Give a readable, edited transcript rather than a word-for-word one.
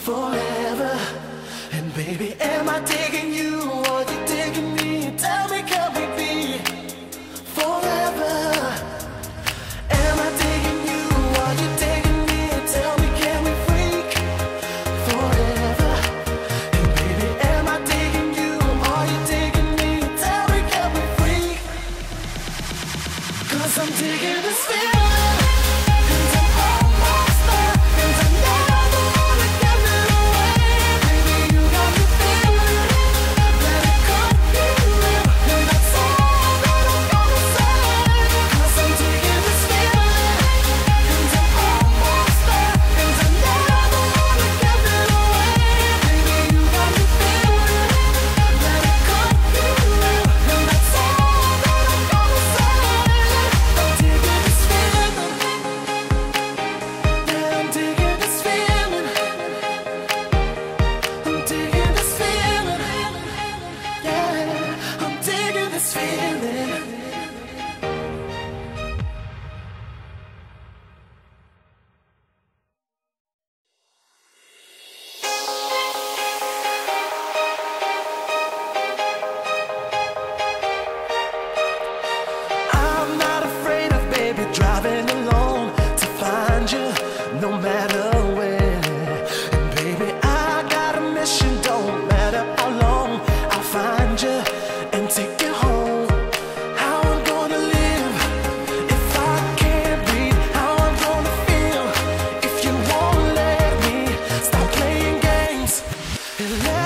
forever. And baby, am I digging you or you digging me? Tell me, can we be forever? Am I digging you or you digging me? Tell me, can we freak forever? And baby, am I digging you or you digging me? Tell me, can we freak? 'Cause I'm digging this feeling. Driving alone to find you, no matter where. And baby, I got a mission, don't matter how long. I'll find you and take you home. How I'm gonna live if I can't breathe? How I'm gonna feel if you won't let me stop playing games and let